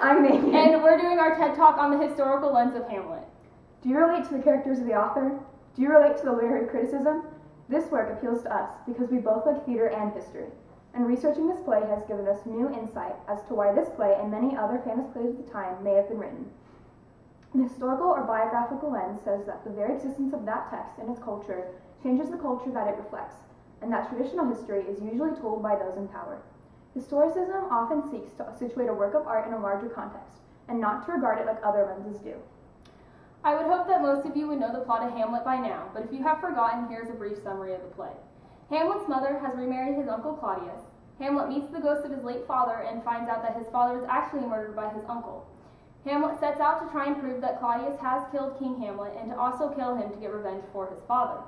I'm Magen. And we're doing our TED Talk on the historical lens of Hamlet. Do you relate to the characters of the author? Do you relate to the literary criticism? This work appeals to us because we both like theater and history, and researching this play has given us new insight as to why this play and many other famous plays of the time may have been written. The historical or biographical lens says that the very existence of that text and its culture changes the culture that it reflects, and that traditional history is usually told by those in power. Historicism often seeks to situate a work of art in a larger context, and not to regard it like other lenses do. I would hope that most of you would know the plot of Hamlet by now, but if you have forgotten, here's a brief summary of the play. Hamlet's mother has remarried his uncle Claudius. Hamlet meets the ghost of his late father and finds out that his father is actually murdered by his uncle. Hamlet sets out to try and prove that Claudius has killed King Hamlet and to also kill him to get revenge for his father.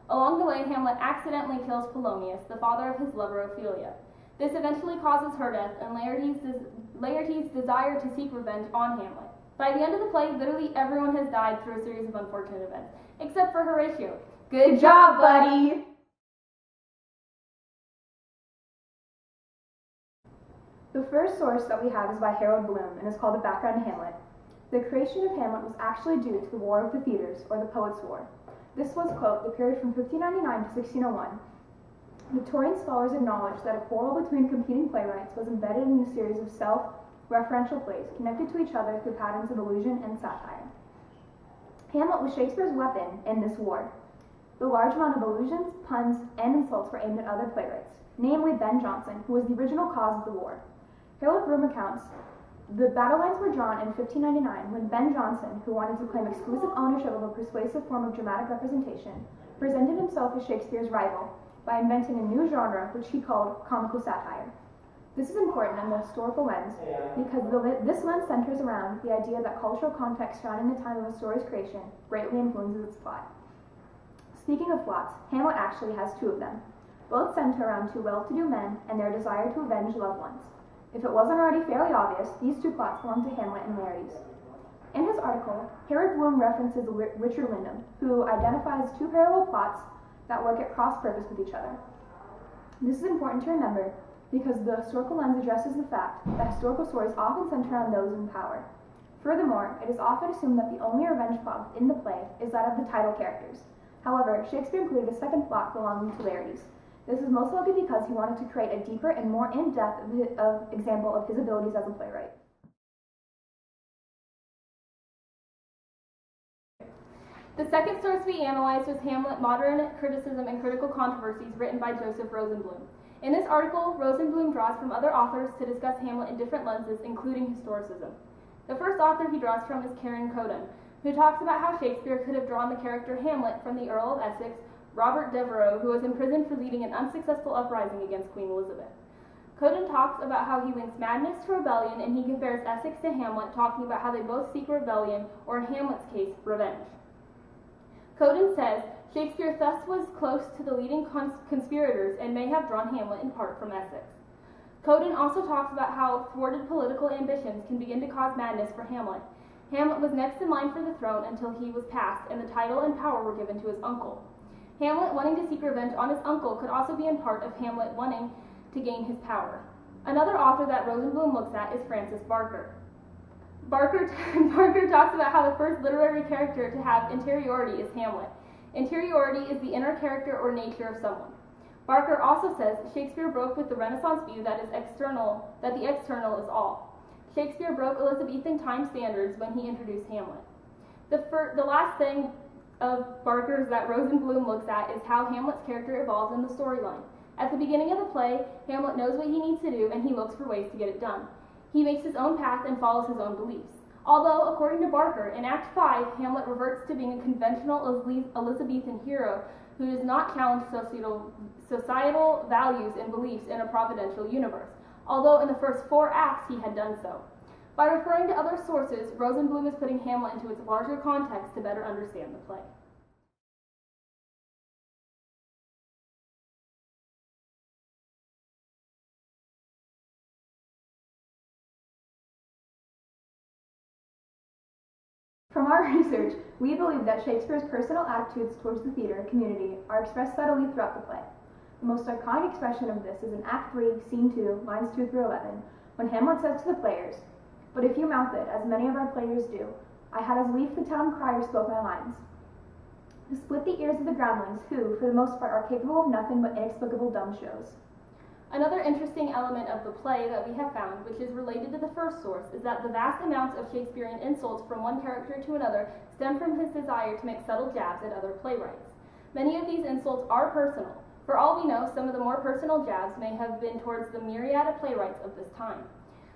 Along the way, Hamlet accidentally kills Polonius, the father of his lover Ophelia. This eventually causes her death and Laertes' desire to seek revenge on Hamlet. By the end of the play, literally everyone has died through a series of unfortunate events, except for Horatio. Good job, buddy! The first source that we have is by Harold Bloom and is called The Background to Hamlet. The creation of Hamlet was actually due to the War of the Theatres, or the Poets' War. This was, quote, the period from 1599 to 1601. Victorian scholars acknowledged that a quarrel between competing playwrights was embedded in a series of self-referential plays connected to each other through patterns of allusion and satire. Hamlet was Shakespeare's weapon in this war. The large amount of allusions, puns, and insults were aimed at other playwrights, namely Ben Jonson, who was the original cause of the war. Harold Bloom recounts, the battle lines were drawn in 1599 when Ben Jonson, who wanted to claim exclusive ownership of a persuasive form of dramatic representation, presented himself as Shakespeare's rival by inventing a new genre which he called comical satire. This is important in the historical lens because this lens centers around the idea that cultural context surrounding the time of a story's creation greatly influences its plot. Speaking of plots, Hamlet actually has two of them. Both center around two well-to-do men and their desire to avenge loved ones. If it wasn't already fairly obvious, these two plots belong to Hamlet and Laertes. In his article, Harold Bloom references Richard Wyndham, who identifies two parallel plots that work at cross-purpose with each other. This is important to remember because the historical lens addresses the fact that historical stories often center around those in power. Furthermore, it is often assumed that the only revenge plot in the play is that of the title characters. However, Shakespeare included a second plot belonging to Laertes. This is most likely because he wanted to create a deeper and more in-depth example of his abilities as a playwright. The second source we analyzed was Hamlet, Modern Criticism and Critical Controversies, written by Joseph Rosenblum. In this article, Rosenblum draws from other authors to discuss Hamlet in different lenses, including historicism. The first author he draws from is Karen Coden, who talks about how Shakespeare could have drawn the character Hamlet from the Earl of Essex, Robert Devereux, who was imprisoned for leading an unsuccessful uprising against Queen Elizabeth. Coden talks about how he links madness to rebellion, and he compares Essex to Hamlet, talking about how they both seek rebellion, or in Hamlet's case, revenge. Coden says, Shakespeare thus was close to the leading conspirators and may have drawn Hamlet in part from Essex. Coden also talks about how thwarted political ambitions can begin to cause madness for Hamlet. Hamlet was next in line for the throne until he was passed, and the title and power were given to his uncle. Hamlet wanting to seek revenge on his uncle could also be in part of Hamlet wanting to gain his power. Another author that Rosenblum looks at is Francis Barker. Barker talks about how the first literary character to have interiority is Hamlet. Interiority is the inner character or nature of someone. Barker also says Shakespeare broke with the Renaissance view that the external is all. Shakespeare broke Elizabethan time standards when he introduced Hamlet. The last thing of Barker's that Rosenblum looks at is how Hamlet's character evolves in the storyline. At the beginning of the play, Hamlet knows what he needs to do and he looks for ways to get it done. He makes his own path and follows his own beliefs. Although, according to Barker, in Act 5, Hamlet reverts to being a conventional Elizabethan hero who does not challenge societal values and beliefs in a providential universe, although in the first 4 acts he had done so. By referring to other sources, Rosenblum is putting Hamlet into its larger context to better understand the play. From our research, we believe that Shakespeare's personal attitudes towards the theater community are expressed subtly throughout the play. The most iconic expression of this is in Act 3, Scene 2, lines 2 through 11, when Hamlet says to the players, But if you mouth it, as many of our players do, I had as lief the town crier spoke my lines. To split the ears of the groundlings, who, for the most part, are capable of nothing but inexplicable dumb shows. Another interesting element of the play that we have found, which is related to the first source, is that the vast amounts of Shakespearean insults from one character to another stem from his desire to make subtle jabs at other playwrights. Many of these insults are personal. For all we know, some of the more personal jabs may have been towards the myriad of playwrights of this time.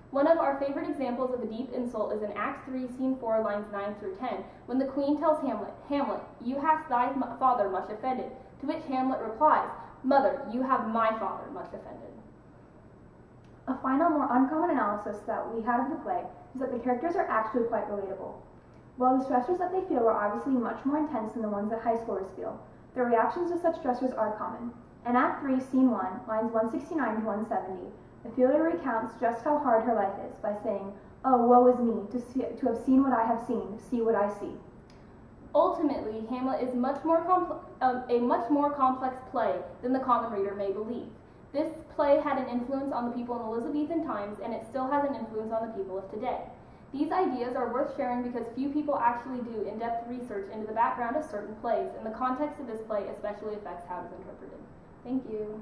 One of our favorite examples of a deep insult is in Act 3, Scene 4, lines 9 through 10, when the Queen tells Hamlet, "Hamlet, you hast thy father much offended," to which Hamlet replies, "Mother, you have my father much offended." A final, more uncommon analysis that we had of the play is that the characters are actually quite relatable. While the stressors that they feel are obviously much more intense than the ones that high schoolers feel, their reactions to such stressors are common. In Act 3, Scene 1, lines 169 to 170, Ophelia recounts just how hard her life is by saying, "Oh, woe is me, to have seen what I have seen, see what I see." Ultimately, Hamlet is a much more complex play than the common reader may believe. This play had an influence on the people in Elizabethan times, and it still has an influence on the people of today. These ideas are worth sharing because few people actually do in-depth research into the background of certain plays, and the context of this play especially affects how it is interpreted. Thank you.